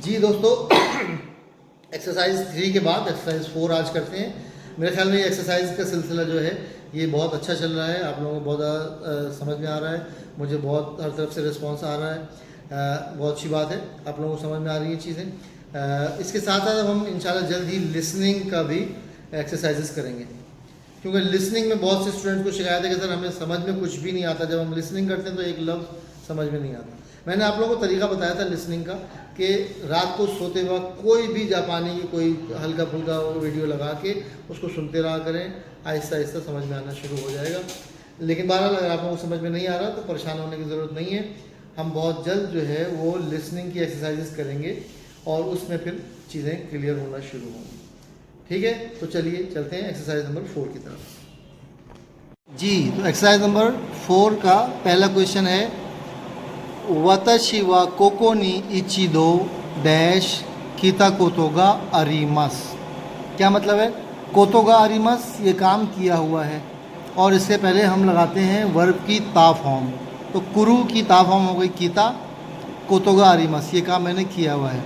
जी दोस्तों, एक्सरसाइज 3 के बाद एक्सरसाइज 4 आज करते हैं। मेरे ख्याल में ये एक्सरसाइज का सिलसिला जो है ये बहुत अच्छा चल रहा है। आप लोगों को बहुत ज़्यादा समझ में आ रहा है, मुझे बहुत हर तरफ से रिस्पांस आ रहा है। बहुत अच्छी बात है, आप लोगों को समझ में आ रही हैं चीज़ें। इसके साथ साथ हम इंशाल्लाह जल्द ही लिसनिंग का भी एक्सरसाइजेस करेंगे, क्योंकि लिसनिंग में बहुत से स्टूडेंट को शिकायत है कि सर हमें समझ में कुछ भी नहीं आता। जब हम लिसनिंग करते हैं तो एक लफ्ज़ समझ में नहीं आता। मैंने आप लोगों को तरीका बताया था लिसनिंग का कि रात को सोते वक्त कोई भी जापानी की कोई हल्का फुल्का वीडियो लगा के उसको सुनते रहा करें। आहिस्ता आहिस्ता समझ में आना शुरू हो जाएगा। लेकिन बहरहाल अगर आप लोगों को समझ में नहीं आ रहा तो परेशान होने की ज़रूरत नहीं है। हम बहुत जल्द जो है वो लिसनिंग की एक्सरसाइजेस करेंगे और उसमें फिर चीज़ें क्लियर होना शुरू होंगी। ठीक है, तो चलिए चलते हैं एक्सरसाइज नंबर 4 की तरफ। जी, तो एक्सरसाइज नंबर 4 का पहला क्वेश्चन है वताशी वा कोको नी इचिदो डैश कीता कोतोगा अरीमस। क्या मतलब है? कोतोगा अरीमस ये काम किया हुआ है और इससे पहले हम लगाते हैं वर्ब की ता फॉर्म। तो कुरु की ता फॉर्म हो गई कीता, कोतोगा अरीमस ये काम मैंने किया हुआ है।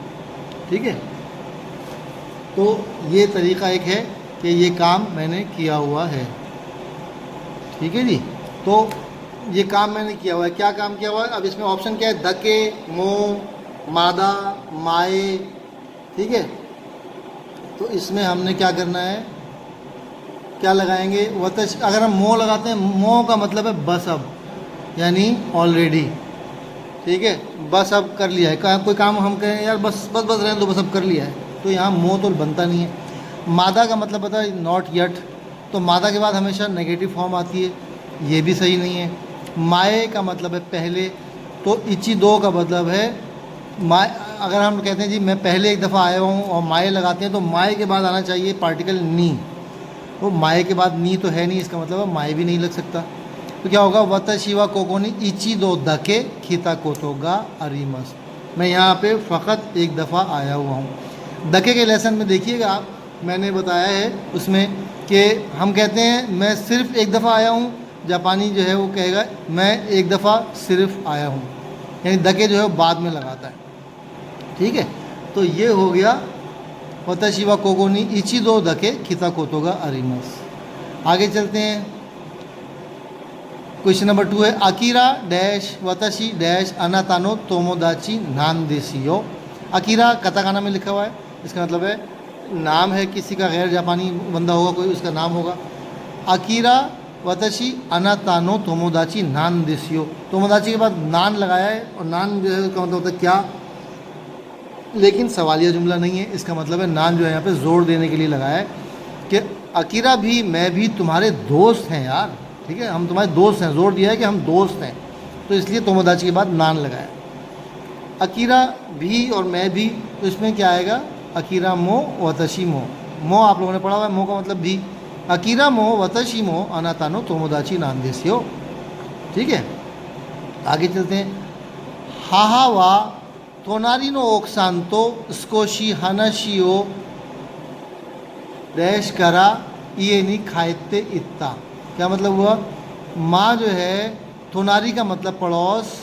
ठीक है, तो ये तरीका एक है कि ये काम मैंने किया हुआ है। ठीक है जी, तो ये काम मैंने किया हुआ है। क्या काम किया हुआ है? अब इसमें ऑप्शन क्या है? धके, मो, मादा, माए। ठीक है, तो इसमें हमने क्या करना है, क्या लगाएंगे? वतश। अगर हम मो लगाते हैं, मो का मतलब है बस अब, यानी ऑलरेडी। ठीक है, बस अब कर लिया है। कोई काम हम कहें यार बस बस बस रहने दो, बस अब कर लिया है, तो यहाँ मो तो बनता नहीं है। मादा का मतलब पता है नॉट यट, तो मादा के बाद हमेशा नेगेटिव फॉर्म आती है, ये भी सही नहीं है। माए का मतलब है पहले, तो इची दो का मतलब है माए। अगर हम कहते हैं जी मैं पहले एक दफ़ा आया हूँ और माए लगाते हैं तो माए के बाद आना चाहिए पार्टिकल नी। तो माए के बाद नी तो है नहीं, इसका मतलब है माए भी नहीं लग सकता। तो क्या होगा? वतशिवा कोकोनी इची दो धके खीता कोतोगा अरीमस। मैं यहाँ पे फ़कत एक दफ़ा आया हुआ हूँ। धके के लेसन में देखिएगा आप, मैंने बताया है उसमें कि हम कहते हैं मैं सिर्फ़ एक दफ़ा आया हूँ। जापानी जो है वो कहेगा मैं एक दफ़ा सिर्फ आया हूँ, यानी धके जो है वो बाद में लगाता है। ठीक है, तो ये हो गया वतशिवा कोकोनी इची दो धके खीता कोतोगा अरीमस। आगे चलते हैं। क्वेश्चन नंबर 2 है अकीरा डैश वतशी डैश अनातानो तोमोदाची नान देसियो। अकीरा कताकाना में लिखा हुआ है, इसका मतलब है नाम है किसी का, गैर जापानी बंदा होगा कोई, उसका नाम होगा। अकीरा वतशी अनातानो तोमोदाची नान देसियो। तोमोदाची के बाद नान लगाया है और नान जो है उसका मतलब होता है क्या, लेकिन सवालिया जुमला नहीं है। इसका मतलब है नान जो है यहाँ पे जोर देने के लिए लगाया है कि अकीरा भी मैं भी तुम्हारे दोस्त हैं यार। ठीक है, हम तुम्हारे दोस्त हैं, जोर दिया है कि हम दोस्त हैं, तो इसलिए तोमोदाची के बाद नान लगाया। अकीरा भी और मैं भी, तो इसमें क्या आएगा? अकीरा मो वतशी मो। मो आप लोगों ने पढ़ा हुआ है, मो का मतलब भी। अकीरा मो वतशी मो अनातानो तोमोदाची नान देसियो। ठीक है, आगे चलते हैं। हाहा वा तोनारी नो ओक्सांतो स्कोशी हनाशियो डैश करा ये नी खाएते इत्ता। क्या मतलब हुआ? माँ जो है, तोनारी का मतलब पड़ोस,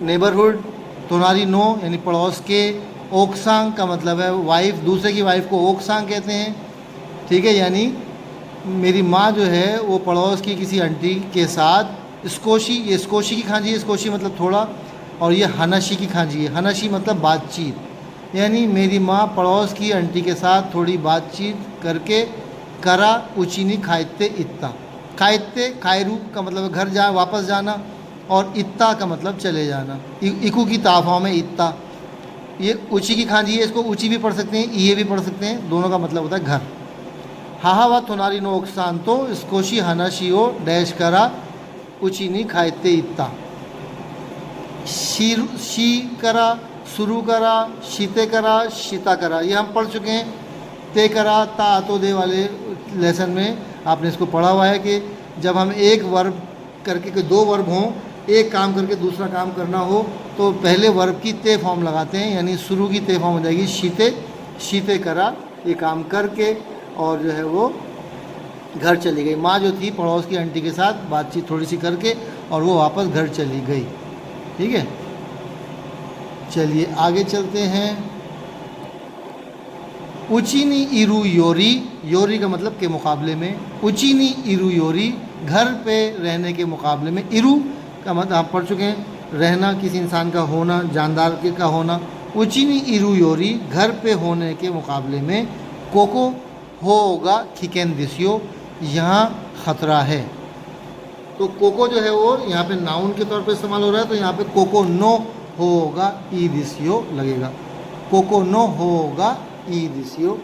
नेबरहुड, तोनारी नो यानी पड़ोस के, ओक्सांग का मतलब है वाइफ, दूसरे की वाइफ को ओक्सांग कहते हैं। ठीक है, यानी मेरी माँ जो है वो पड़ोस की किसी आंटी के साथ स्कोशी, ये स्कोशी की खांजी है, स्कोशी मतलब थोड़ा, और ये हनाशी की खांजी है, हनाशी मतलब बातचीत, यानी मेरी माँ पड़ोस की आंटी के साथ थोड़ी बातचीत करके करा उचीनी खाइते इत्ता। खाइते खायरू का मतलब घर जा वापस जाना, और इत्ता का मतलब चले जाना। इकू की ताफा में इत्ता, ये ऊँची की खांजी है, इसको ऊँची भी पढ़ सकते हैं, ये भी पढ़ सकते हैं, दोनों का मतलब होता है घर। हाहा वा तोनारी नो ओक्सांतो स्कोशी हनाशियो डैश करा उचीनी खाइते इत्ता। शी करा, शुरू करा, शीते करा, शीता करा, ये हम पढ़ चुके हैं। ते करा ता तो दे वाले लेसन में आपने इसको पढ़ा हुआ है कि जब हम एक वर्ब करके, कोई दो वर्ब हों, एक काम करके दूसरा काम करना हो, तो पहले वर्ब की ते फॉर्म लगाते हैं, यानी शुरू की ते फॉर्म हो जाएगी शीते। शीते करा ये काम करके और जो है वो घर चली गई। माँ जो थी पड़ोस की आंटी के साथ बातचीत थोड़ी सी करके और वो वापस घर चली गई। ठीक है, चलिए आगे चलते हैं। उचीनी इरू योरी, योरी का मतलब के मुकाबले में, उचीनी इरू योरी घर पे रहने के मुकाबले में, इरू का मतलब आप पढ़ चुके हैं, रहना, किसी इंसान का होना, जानदार का होना। उचीनी इरू योरी घर पे होने के मुकाबले में, कोको होगा खिकेन दिसियो, यहाँ ख़तरा है। तो कोको जो है वो यहाँ पे नाउन के तौर पे इस्तेमाल हो रहा है, तो यहाँ पे कोको नो होगा ई दिसियो लगेगा। कोको नो होगा ई दिसियो,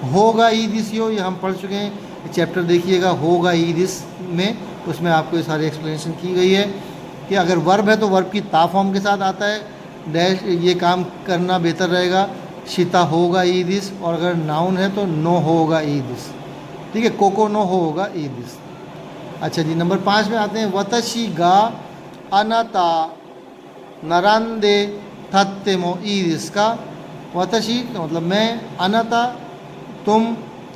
होगा ई दिसियो ये हम पढ़ चुके हैं। चैप्टर देखिएगा होगा ई दिस में, उसमें आपको ये सारी एक्सप्लेनेशन की गई है कि अगर वर्ब है तो वर्ब की ता फॉर्म के साथ आता है, डैश ये काम करना बेहतर रहेगा, शीता होगा ई दिस, और अगर नाउन है तो नो होगा ई दिस। ठीक है, कोको नो होगा ई दिस। अच्छा जी, नंबर 5 में आते हैं। वतशी गा अनाता नरांदे थत्तेमो ई दिस का, वतशी का मतलब मैं, अनाता तुम,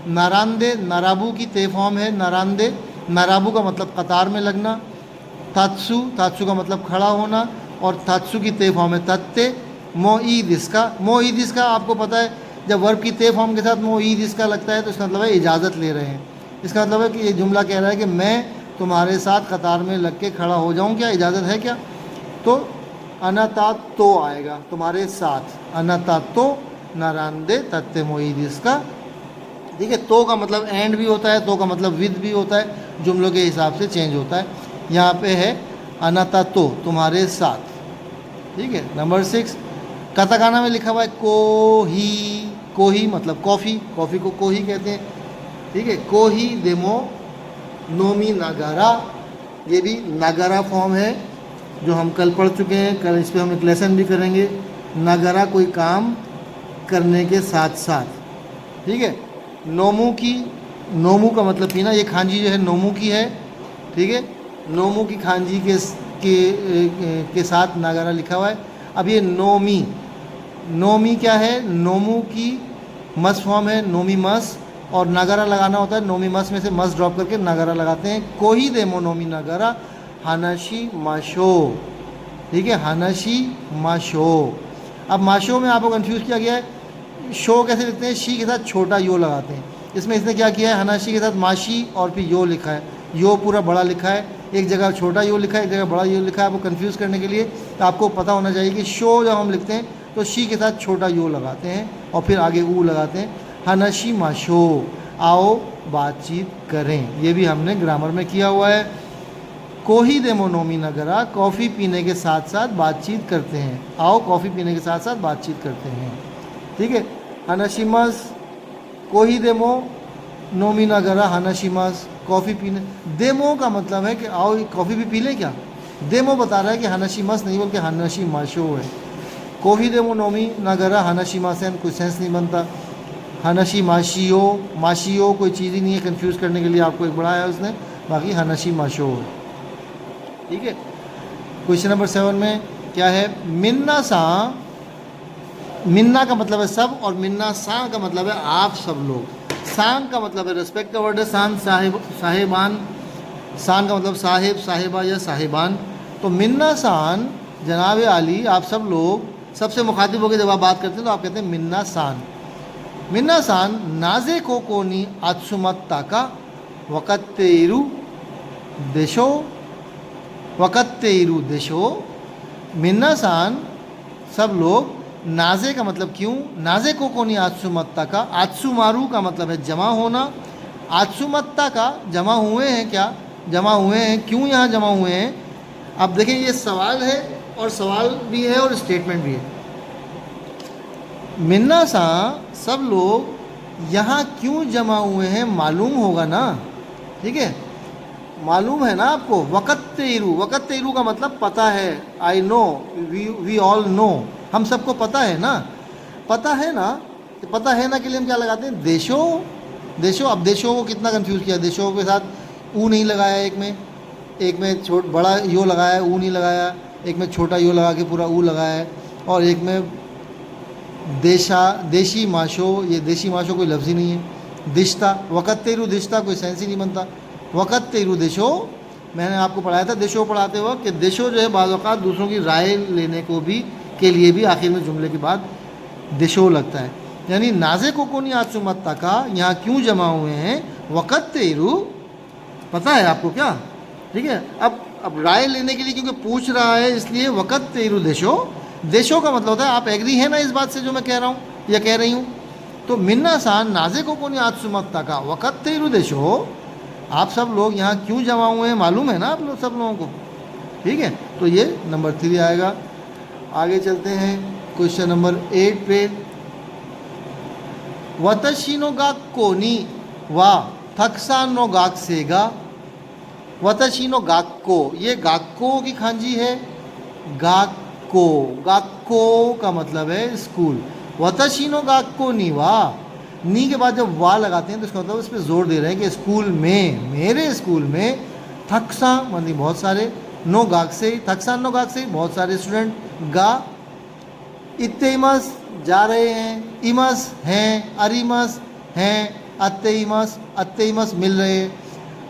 नरांदे नराबू की ते फॉर्म है नरांदे, नराबू का मतलब कतार में लगना, तात्सु, तात्सु का मतलब खड़ा होना, और तात्सु की ते फॉर्म है तत्ते, मो ई दिस का, मो ई दिस का आपको पता है जब वर्ब की ते फॉर्म के साथ मो ई दिस का लगता है तो इसका मतलब है इजाज़त ले रहे हैं। इसका मतलब है कि ये जुमला कह रहा है कि मैं तुम्हारे साथ कतार में लग के खड़ा हो जाऊँ, क्या इजाज़त है क्या? तो अनाता तो आएगा तुम्हारे साथ, अनाता तो नारांदे तत्ते मोईदिस का। ठीक है, तो का मतलब एंड भी होता है, तो का मतलब विद भी होता है, जुमलों के हिसाब से चेंज होता है। यहाँ पे है अनाता तो तुम्हारे साथ। ठीक है, नंबर 6 काताकाना में लिखा हुआ है कोही, कोही मतलब कॉफ़ी, कॉफ़ी को कोही कहते हैं। ठीक है, कोही देमो नोमी नागारा, ये भी नागारा फॉर्म है जो हम कल पढ़ चुके हैं, कल इस पर हम एक लेसन भी करेंगे। नागारा कोई काम करने के साथ साथ। ठीक है, नोमू की, नोमू का मतलब पीना, ये खांजी जो है नोमू की है। ठीक है, नोमू की खांजी के साथ नागारा लिखा हुआ है। अब ये नोमी, नोमी क्या है? नोमू की मस फॉर्म है, नोमी मस, और नागारा लगाना होता है, नोमी मस में से मस ड्रॉप करके नागारा लगाते हैं। कोही देमो नोमी नागारा हानाशी माशो। ठीक है, हानाशी माशो। अब माशो में आपको कंफ्यूज किया गया है, शो कैसे लिखते हैं? शी के साथ छोटा यो लगाते हैं। इसमें इसने क्या किया है, हनाशी के साथ माशी और फिर यो लिखा है, यो पूरा बड़ा लिखा है, एक जगह छोटा यो लिखा है, एक जगह बड़ा यो लिखा है। आपको कंफ्यूज करने के लिए तो आपको पता होना चाहिए कि शो जब हम लिखते हैं तो शी के साथ छोटा यो लगाते हैं और फिर आगे ऊ लगाते हैं। हनाशी माशो, आओ बातचीत करें, ये भी हमने ग्रामर में किया हुआ है। कोही देमो नोमी नगरा, कॉफ़ी पीने के साथ साथ बातचीत करते हैं, आओ कॉफ़ी पीने के साथ साथ बातचीत करते हैं। ठीक है, हनाशिमस, कोही देमो नोमी नगरा हनाशिमस, कॉफ़ी पीने। देमो का मतलब है कि आओ कॉफ़ी भी पी लें क्या? देमो बता रहा है कि हनाशिमस नहीं बल्कि हनाशी माशो है। कोही देमो नोमी नगरा हनाशिमासन कोई सेंस नहीं बनता। हनाशी माशियो, माशियो कोई चीज़ ही नहीं है, कंफ्यूज करने के लिए आपको एक बढ़ाया उसने, बाकी हनाशी माशो है। ठीक है, क्वेश्चन नंबर 7 में क्या है? मिन्ना सा, मिन्ना का मतलब है सब और मिन्ना सा का मतलब है आप सब लोग। सान का मतलब है रिस्पेक्ट का वर्ड है, सान साहिब, साहिबान। सान का मतलब साहिब, साहिबा या साहिबान। तो मिन्ना सान जनाब आली, आप सब लोग, सबसे मुखातिब होकर जब आप बात करते हैं तो आप कहते हैं मिन्ना सान। मिन्ना सान नाजे को कोनी आत्सुमत्ता का वकत्तेरु देशो, वकत्तेरु देशो। मिन्ना सान सब लोग, नाजे का मतलब क्यों, नाजे को कोनी आत्सुमत्ता का, आत्सुमारू का मतलब है जमा होना, आत्सुमत्ता का जमा हुए हैं, क्या जमा हुए हैं, क्यों यहाँ जमा हुए हैं? अब देखें ये सवाल है और सवाल भी है और स्टेटमेंट भी है। मिन्ना सा सब लोग यहाँ क्यों जमा हुए हैं मालूम होगा ना। ठीक है, मालूम है ना आपको। वकत्तेरु, वकत्तेरु का मतलब पता है, I know, we all know, हम सबको पता है ना, पता है ना। तो पता है ना के लिए हम क्या लगाते हैं? देशो, देशो। अब देशो को कितना कंफ्यूज किया, देशो के साथ ऊ नहीं लगाया, एक में छोट बड़ा यो लगाया, ऊ नहीं लगाया, एक में छोटा यो लगा के पूरा ऊ लगाया है, और एक में देशा, देशी माशो, ये देशी माशो कोई लफ्ज़ ही नहीं है। दिश्ता, वकत्तेरु दिश्ता कोई सेंस ही नहीं बनता। वकत्तेरु देशो, मैंने आपको पढ़ाया था देशो पढ़ाते वक्त कि देशो जो है बाज़ औक़ात दूसरों की राय लेने को भी के लिए भी आखिर में जुमले के बाद देशो लगता है। यानी नाजे कोकोनी आचुमत्ता का यहाँ क्यों जमा हुए हैं, वक़्त तेरू, पता है आपको क्या? ठीक है, अब राय लेने के लिए क्योंकि पूछ रहा है इसलिए वक़्त तेरू देशो। देशो का मतलब होता है आप एग्री है ना इस बात से जो मैं कह रहा हूँ या कह रही हूँ। तो मिन्ना सान नाजे कोकोनी आचुमत्ता का वक़्त तेरू देशो, आप सब लोग यहाँ क्यों जमा हुए हैं मालूम है ना आप लोग सब लोगों को। ठीक है, तो ये नंबर 3 आएगा। आगे चलते हैं क्वेश्चन नंबर 8 पे। वतशी नो गाक कोनी वा थक्सान नो गाक सेगा। वतशी नो गाक्को, ये गाक्को की खांजी है। गाक्को, गाक्को का मतलब है स्कूल। वतशी नो गाक्को नी वा, नी के बाद जब वा लगाते हैं तो इसका मतलब इस पर जोर दे रहे हैं कि स्कूल में, मेरे स्कूल में, थक्सा मतलब बहुत सारे, नो गाक से, थक्सान नो गाक से बहुत सारे स्टूडेंट, गा इत्तेमस जा रहे हैं, इमस हैं, अरिमस हैं, अत्तेइमस, अत्तेइमस मिल रहे हैं।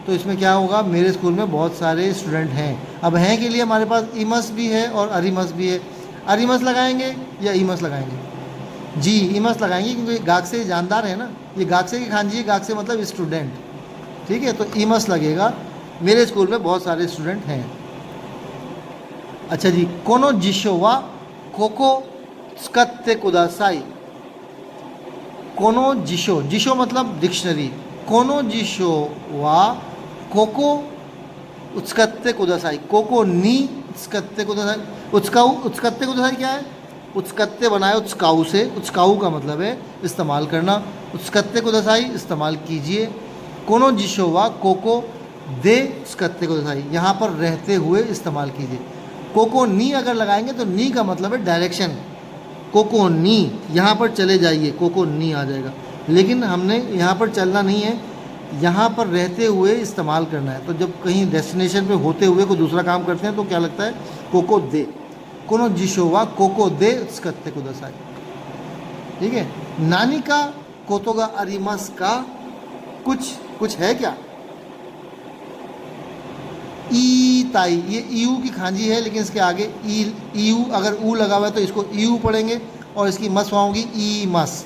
तो इसमें क्या होगा, मेरे स्कूल में बहुत सारे स्टूडेंट हैं। अब हैं के लिए हमारे पास इमस भी है और अरिमस भी है। अरिमस लगाएंगे या इमस लगाएंगे? जी इमस लगाएंगे क्योंकि गाक से जानदार है ना, ये गाक से की खांजी है, गाक से मतलब स्टूडेंट। ठीक है, तो इमस लगेगा, मेरे स्कूल में बहुत सारे स्टूडेंट हैं। अच्छा जी, कोनो जिशो वा कोको स्कत्ते कुदासाई। कोनो जिशो, जिशो मतलब डिक्शनरी, कोनो जिशो वा कोको उत्स्कत्ते कुदासाई, कोको नी उत्स्कत्ते कुदासाई। उत्स्काऊ, उत्स्कत्ते कुदासाई क्या है? उत्स्कत्ते बनाए उत्स्काऊ से, उत्स्काऊ का मतलब है इस्तेमाल करना। उत्स्कत्ते कुदासाई इस्तेमाल कीजिए। कोनो जिशो वा कोको दे उत्स्कत्ते कुदासाई, यहाँ पर रहते हुए इस्तेमाल कीजिए। कोको नी अगर लगाएंगे तो नी का मतलब है डायरेक्शन, कोको नी, यहाँ पर चले जाइए, कोको नी आ जाएगा। लेकिन हमने यहाँ पर चलना नहीं है, यहाँ पर रहते हुए इस्तेमाल करना है। तो जब कहीं डेस्टिनेशन पे होते हुए कोई दूसरा काम करते हैं तो क्या लगता है, कोको दे। कोनो जिशोवा कोको दे उत्स्कत्ते कुदासाई। ठीक है, नानी का कोतोगा अरिमस का कुछ है क्या? ई ताई, ये ईयू की खांजी है लेकिन इसके आगे ईयू, अगर ऊ लगा हुआ है तो इसको ईयू पढ़ेंगे और इसकी मस वहाँ होगी ई मस।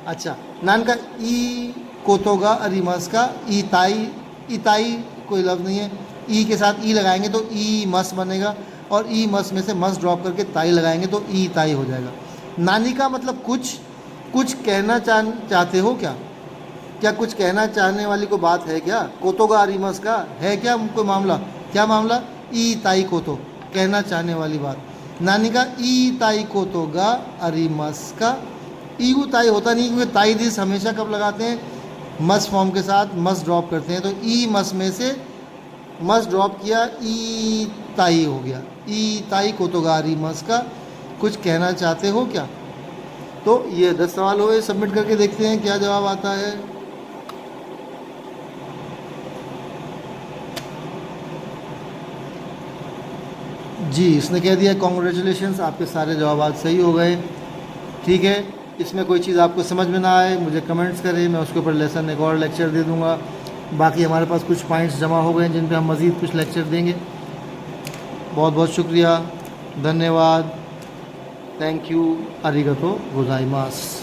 अच्छा, नान का ई कोतोगा अरिमस का ईताई, ईताई कोई लफ्ज़ नहीं है, ई के साथ ई लगाएंगे तो ई मस बनेगा और ई मस में से मस ड्रॉप करके ताई लगाएंगे तो ई ताई हो जाएगा। नानी का मतलब कुछ कहना चाहते हो क्या? क्या कुछ कहना चाहने वाली कोई बात है क्या? कोतोगा अरिमस का है क्या कोई मामला? क्या मामला? ई ताई कोतो, कहना चाहने वाली बात। नानी का ई ताई कोतोगा अरिमस का, ईगू ताई होता नहीं क्योंकि ताई दिस हमेशा कब लगाते हैं, मस फॉर्म के साथ मस ड्रॉप करते हैं। तो ई मस में से मस ड्रॉप किया, ई ताई हो गया। ई ताई कोतोगा अरिमस का, कुछ कहना चाहते हो क्या? तो ये 10 सवाल हुए, सबमिट करके देखते हैं क्या जवाब आता है। जी, इसने कह दिया कॉन्ग्रेचुलेशंस, आपके सारे जवाब सही हो गए। ठीक है, इसमें कोई चीज़ आपको समझ में ना आए मुझे कमेंट्स करें, मैं उसके ऊपर लेसन एक और लेक्चर दे दूंगा। बाकी हमारे पास कुछ पॉइंट्स जमा हो गए हैं जिन पे हम मज़ीद कुछ लेक्चर देंगे। बहुत बहुत शुक्रिया, धन्यवाद, थैंक यू, अरिगतो गोजाइमास।